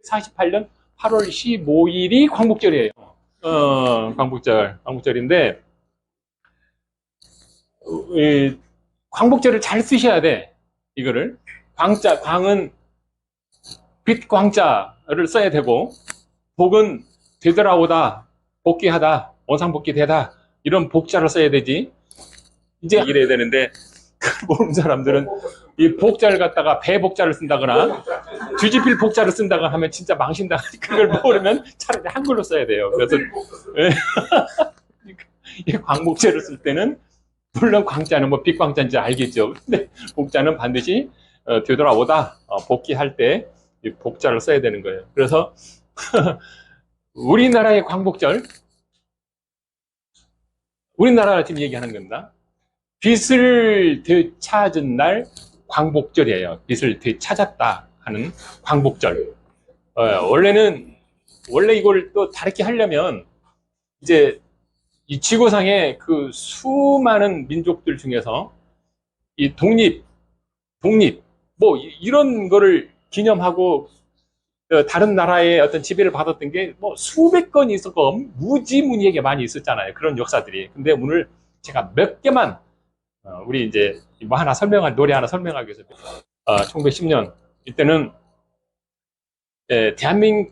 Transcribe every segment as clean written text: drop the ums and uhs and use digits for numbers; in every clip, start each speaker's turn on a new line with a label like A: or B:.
A: 48년 8월 15일이 광복절이에요. 광복절인데, 광복절을 잘 쓰셔야 돼. 이거를. 광은 빛 광자를 써야 되고, 복은 되돌아오다, 복귀하다, 원상복귀되다, 이런 복자를 써야 되지. 이제 이래야 되는데, 그걸 모르는 사람들은 이 복자를 갖다가 배복자를 쓴다거나 뒤집힐 복자를 쓴다거나 하면 진짜 망신다. 그걸 모르면 차라리 한글로 써야 돼요. 그래서 이 광복절을 쓸 때는 물론 광자는 뭐 빛광자인지 알겠죠. 근데 복자는 반드시 되돌아오다, 복귀할 때 이 복자를 써야 되는 거예요. 그래서 우리나라의 광복절, 우리나라가 지금 얘기하는 겁니다. 빛을 되찾은 날 광복절이에요. 빛을 되찾았다 하는 광복절. 원래 이걸 또 다르게 하려면 이제 이 지구상의 그 수많은 민족들 중에서 이 독립, 뭐 이런 거를 기념하고 다른 나라의 어떤 지배를 받았던 게 뭐 수백 건이 있었고 무지무지하게 많이 있었잖아요. 그런 역사들이. 근데 오늘 제가 몇 개만 우리 이제 뭐 하나 노래 하나 설명하기 위해서 1910년 이때는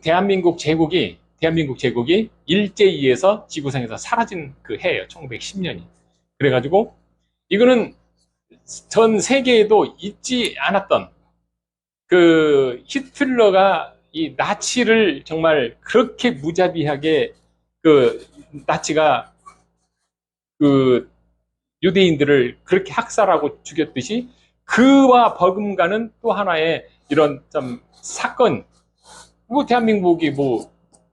A: 대한민국 제국이 일제히에서 지구상에서 사라진 그 해예요. 1910년이. 그래가지고 이거는 전 세계에도 있지 않았던 그 히틀러가 이 나치를 정말 그렇게 무자비하게 그 나치가 그 유대인들을 그렇게 학살하고 죽였듯이 그와 버금가는 또 하나의 이런 좀 사건. 뭐 대한민국이 뭐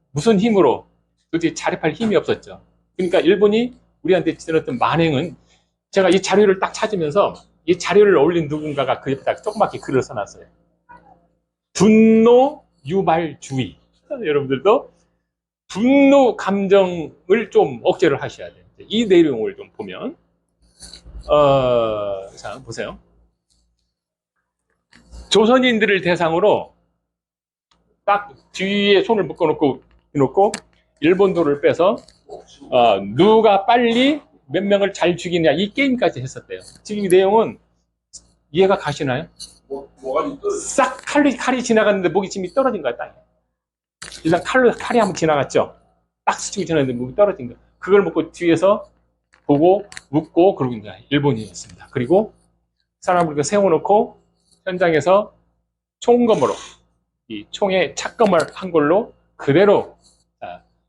A: 무슨 힘으로 도대체 자립할 힘이 없었죠. 그러니까 일본이 우리한테 지었던 만행은 제가 이 자료를 딱 찾으면서 이 자료를 올린 누군가가 그 옆에다 조그맣게 글을 써놨어요. 분노 유발주의. 여러분들도 분노 감정을 좀 억제를 하셔야 돼요. 이 내용을 좀 보면 자 보세요. 조선인들을 대상으로 딱 뒤에 손을 묶어놓고 일본도를 빼서 누가 빨리 몇 명을 잘 죽이냐 이 게임까지 했었대요. 지금 이 내용은 이해가 가시나요? 싹 칼이 지나갔는데 목이 지금 떨어진 거야. 땅에. 일단 칼이 한번 지나갔죠. 딱 스치고 지나갔는데 목이 떨어진 거야. 그걸 먹고 뒤에서 보고 묻고 그러고 있는 거야. 일본인이었습니다. 그리고 사람을 세워놓고 현장에서 총검으로 이 총에 착검을 한 걸로 그대로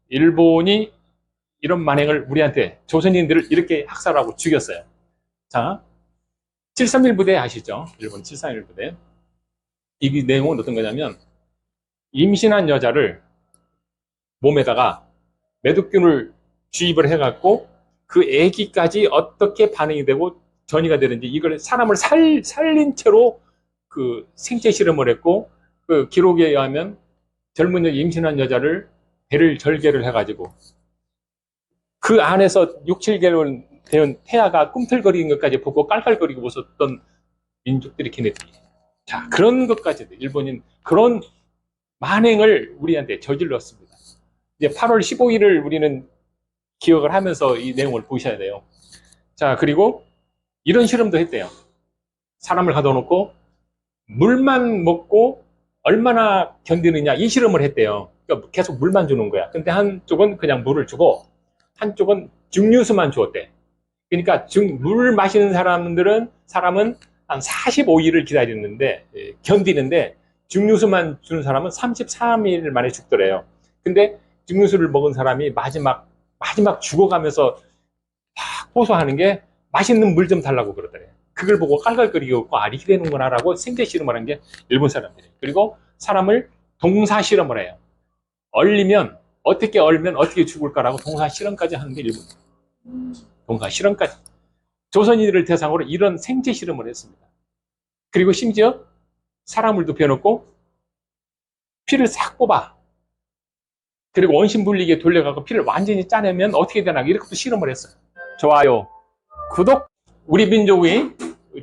A: 일본이 이런 만행을 우리한테 조선인들을 이렇게 학살하고 죽였어요. 자, 731 부대 아시죠? 일본 731 부대. 이 내용은 어떤 거냐면 임신한 여자를 몸에다가 매독균을 주입을 해갖고 그 아기까지 어떻게 반응이 되고 전이가 되는지 이걸 사람을 살린 채로 그 생체 실험을 했고 그 기록에 의하면 젊은 임신한 여자를 배를 절개를 해가지고 그 안에서 6, 7개월 된 태아가 꿈틀거리는 것까지 보고 깔깔거리고 웃었던 민족들이 걔네들이. 자, 그런 것까지도 일본인 그런 만행을 우리한테 저질렀습니다. 이제 8월 15일을 우리는 기억을 하면서 이 내용을 보셔야 돼요. 자, 그리고 이런 실험도 했대요. 사람을 가둬놓고 물만 먹고 얼마나 견디느냐 이 실험을 했대요. 그러니까 계속 물만 주는 거야. 근데 한쪽은 그냥 물을 주고 한쪽은 증류수만 주었대. 그러니까 물 마시는 사람은 한 45일을 기다리는데 견디는데 증류수만 주는 사람은 33일 만에 죽더래요. 근데 증류수를 먹은 사람이 마지막 죽어가면서 막 호소하는 게 맛있는 물 좀 달라고 그러더래요. 그걸 보고 깔깔거리고 이렇게 되는구나라고 생체 실험을 한 게 일본 사람들이에요. 그리고 사람을 동사 실험을 해요. 어떻게 얼면 어떻게 죽을까라고 동사 실험까지 하는 게 일본. 동사 실험까지. 조선인들을 대상으로 이런 생체 실험을 했습니다. 그리고 심지어 사람을 눕혀놓고 피를 싹 뽑아. 그리고 원심 분리기에 돌려가고 피를 완전히 짜내면 어떻게 되나 이렇게 또 실험을 했어요. 좋아요. 구독. 우리 민족의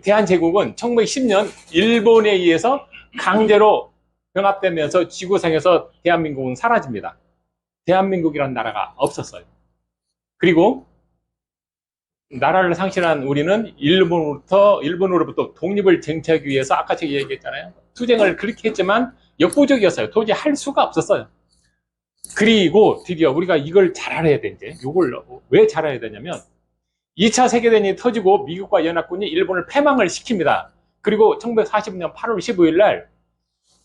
A: 대한제국은 1910년 일본에 의해서 강제로 병합되면서 지구상에서 대한민국은 사라집니다. 대한민국이라는 나라가 없었어요. 그리고 나라를 상실한 우리는 일본으로부터 독립을 쟁취하기 위해서 아까 제가 얘기했잖아요. 투쟁을 그렇게 했지만 역부족이었어요. 도저히 할 수가 없었어요. 그리고 드디어 우리가 이걸 잘 알아야 돼. 이제 이걸 왜 잘 알아야 되냐면 2차 세계대전이 터지고 미국과 연합군이 일본을 패망을 시킵니다. 그리고 1940년 8월 15일 날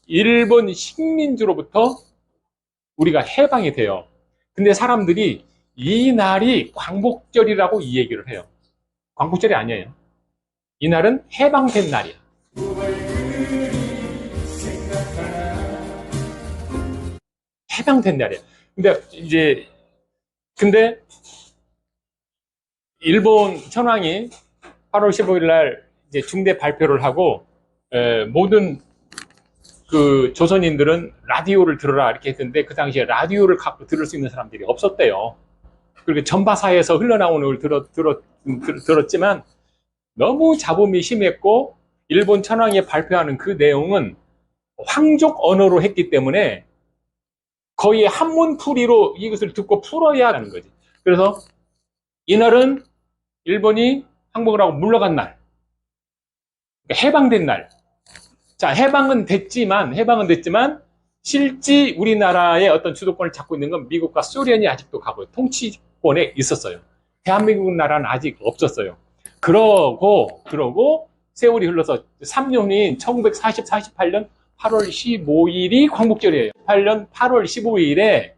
A: 일본 식민지로부터 우리가 해방이 돼요. 근데 사람들이 이 날이 광복절이라고 이 얘기를 해요. 광복절이 아니에요. 이 날은 해방된 날이야. 해방된 날이야. 근데 일본 천황이 8월 15일 날 이제 중대 발표를 하고 모든 그 조선인들은 라디오를 들어라 이렇게 했는데 그 당시에 라디오를 갖고 들을 수 있는 사람들이 없었대요. 그리고 전파사에서 흘러나오는 걸 들었지만 너무 잡음이 심했고 일본 천황이 발표하는 그 내용은 황족 언어로 했기 때문에 거의 한문풀이로 이것을 듣고 풀어야 하는 거지. 그래서 이날은 일본이 항복을 하고 물러간 날, 해방된 날. 자, 해방은 됐지만 실제 우리나라의 어떤 주도권을 잡고 있는 건 미국과 소련이 아직도 가고 통치권에 있었어요. 대한민국 나라는 아직 없었어요. 그러고 세월이 흘러서 3년인 1948년 8월 15일이 광복절이에요. 8년 8월 15일에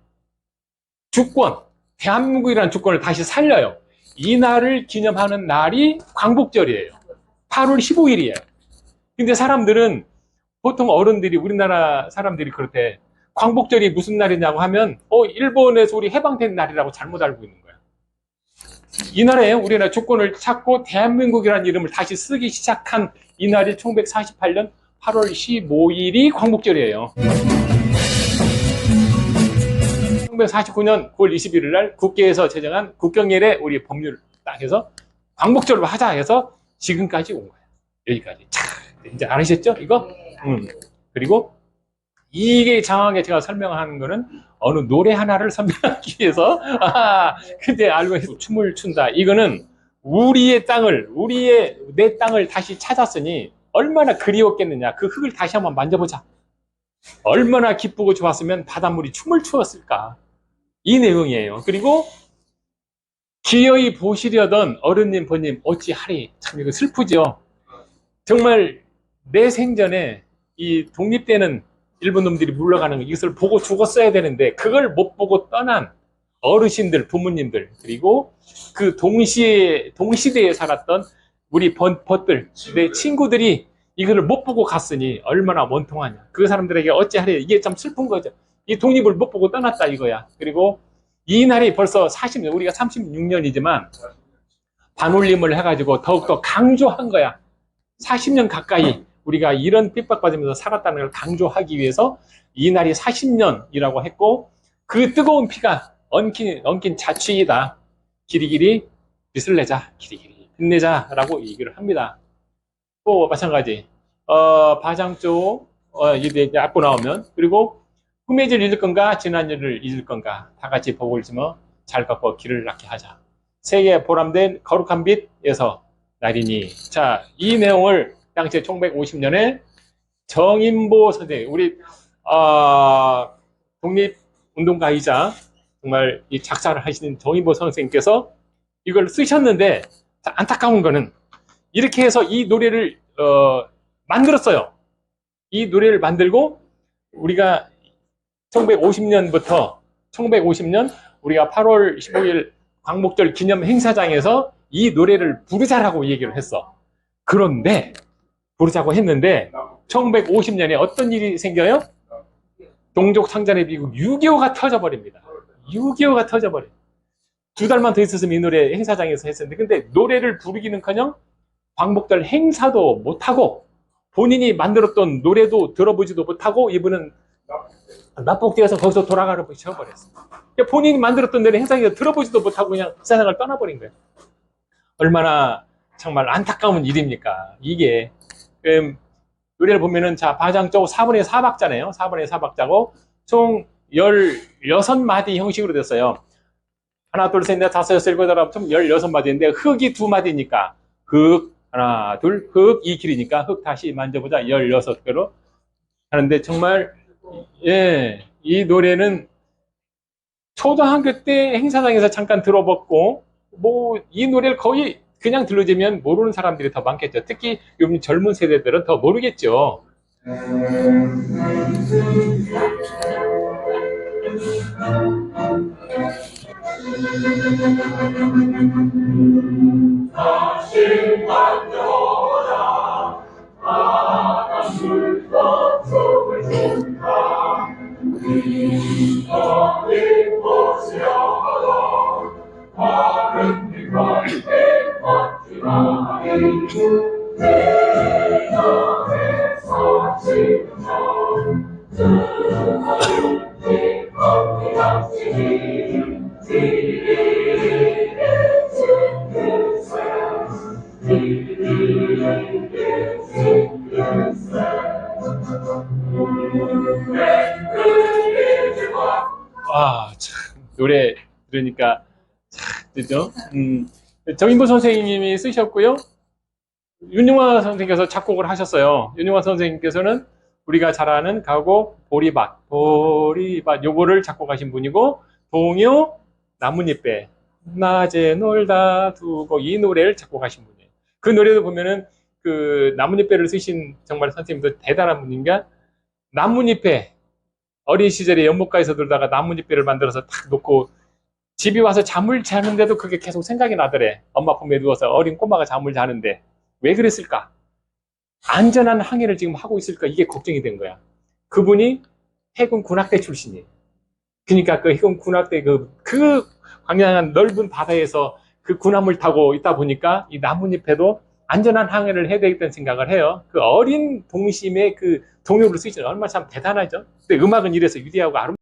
A: 대한민국이라는 주권을 다시 살려요. 이 날을 기념하는 날이 광복절이에요. 8월 15일이에요. 근데 사람들은 보통 어른들이 우리나라 사람들이 그렇대. 광복절이 무슨 날이냐고 하면 일본에서 우리 해방된 날이라고 잘못 알고 있는 거야. 이 날에 우리나라 주권을 찾고 대한민국이라는 이름을 다시 쓰기 시작한 이 날이 1948년 8월 15일이 광복절이에요. 1949년 9월 21일 날 국회에서 제정한 국경일에 우리 법률을 딱 해서 광복절로 하자 해서 지금까지 온 거예요. 여기까지. 자, 이제 알으셨죠? 이거? 그리고 이게 정확하게 제가 설명하는 거는 어느 노래 하나를 설명하기 위해서 근데 알고 있어. 춤을 춘다. 이거는 우리의 땅을 내 땅을 다시 찾았으니 얼마나 그리웠겠느냐. 그 흙을 다시 한번 만져보자. 얼마나 기쁘고 좋았으면 바닷물이 춤을 추었을까. 이 내용이에요. 그리고 기어이 보시려던 어른님 버님 어찌하리. 참 이거 슬프죠. 정말 내 생전에 이 독립되는 일본 놈들이 물러가는 이것을 보고 죽었어야 되는데 그걸 못 보고 떠난 어르신들, 부모님들, 그리고 그 동시대에 살았던 우리 벗들, 내 친구들이 이거를 못 보고 갔으니 얼마나 원통하냐. 그 사람들에게 어찌하려. 이게 참 슬픈 거죠. 이 독립을 못 보고 떠났다 이거야. 그리고 이 날이 벌써 40년, 우리가 36년이지만 반올림을 해가지고 더욱더 강조한 거야. 40년 가까이 우리가 이런 핍박받으면서 살았다는 걸 강조하기 위해서 이 날이 40년이라고 했고 그 뜨거운 피가 엉킨 자취이다. 기리기리 빚을 내자. 기리기리 빚내자라고 얘기를 합니다. 또 마찬가지 바장조 이제 앞고 나오면 그리고 후매질 잊을 건가 지난 일을 잊을 건가 다 같이 복을 심어 잘 걷고 길을 낫게 하자. 세계 보람된 거룩한 빛에서 날이니. 자, 이 내용을 당시에 1950년에 정인보 선생님, 우리 독립운동가이자 정말 이 작사를 하시는 정인보 선생님께서 이걸 쓰셨는데 안타까운 거는 이렇게 해서 이 노래를 만들었어요. 이 노래를 만들고 우리가 1950년 우리가 8월 15일 광복절 기념 행사장에서 이 노래를 부르자라고 얘기를 했어. 그런데 부르자고 했는데 1950년에 어떤 일이 생겨요? 동족 상잔의 비극 6.25가 터져버립니다. 6.25가 터져버려. 2달만 더 있었으면 이 노래 행사장에서 했었는데 근데 노래를 부르기는커녕 광복절 행사도 못하고 본인이 만들었던 노래도 들어보지도 못하고 이분은 납북되어서 거기서 돌아가라고 지어버렸어요. 본인이 만들었던 노래 행사장에서 들어보지도 못하고 그냥 세상을 떠나버린 거예요. 얼마나 정말 안타까운 일입니까? 이게 노래를 보면은, 자, 반장쪽 4분의 4박자네요. 4분의 4박자고, 총 16마디 형식으로 됐어요. 하나, 둘, 셋, 넷, 다섯, 여섯, 일곱, 여덟, 아홉, 총 16마디인데, 흑이 2마디니까, 흑, 하나, 둘, 흑, 이 길이니까, 흑 다시 만져보자. 16개로 하는데, 정말, 예, 이 노래는 초등학교 때 행사장에서 잠깐 들어봤고, 뭐, 이 노래를 거의 그냥 들려주면 모르는 사람들이 더 많겠죠. 특히 요즘 젊은 세대들은 더 모르겠죠. 다시 만져라 바닷물 덕속을 준다 너희 보시려고 다른 빛과 빛받지마니 내 맘에서 지쳐 뜨거운 빛과 빛이 참, 노래 들으니까 참, 그죠? 정인보 선생님이 쓰셨고요. 윤용화 선생님께서 작곡을 하셨어요. 윤용화 선생님께서는 우리가 잘 아는 가곡 보리밭 요거를 작곡하신 분이고, 동요 나뭇잎배 낮에 놀다 두고 이 노래를 작곡하신 분이에요. 그 노래도 보면은 그 나뭇잎배를 쓰신 정말 선생님도 대단한 분인가. 나뭇잎배 어린 시절에 연못가에서 놀다가 나뭇잎배를 만들어서 탁 놓고 집에 와서 잠을 자는데도 그게 계속 생각이 나더래. 엄마 품에 누워서 어린 꼬마가 잠을 자는데 왜 그랬을까? 안전한 항해를 지금 하고 있을까? 이게 걱정이 된 거야. 그분이 해군 군악대 출신이에요. 그러니까 그 해군 군악대 그 광량한 넓은 바다에서 그 군함을 타고 있다 보니까 이 나뭇잎에도 안전한 항해를 해야 되겠다는 생각을 해요. 그 어린 동심의 그 동요를 쓰시는 얼마나 참 대단하죠. 근데 음악은 이래서 위대하고 아름다워.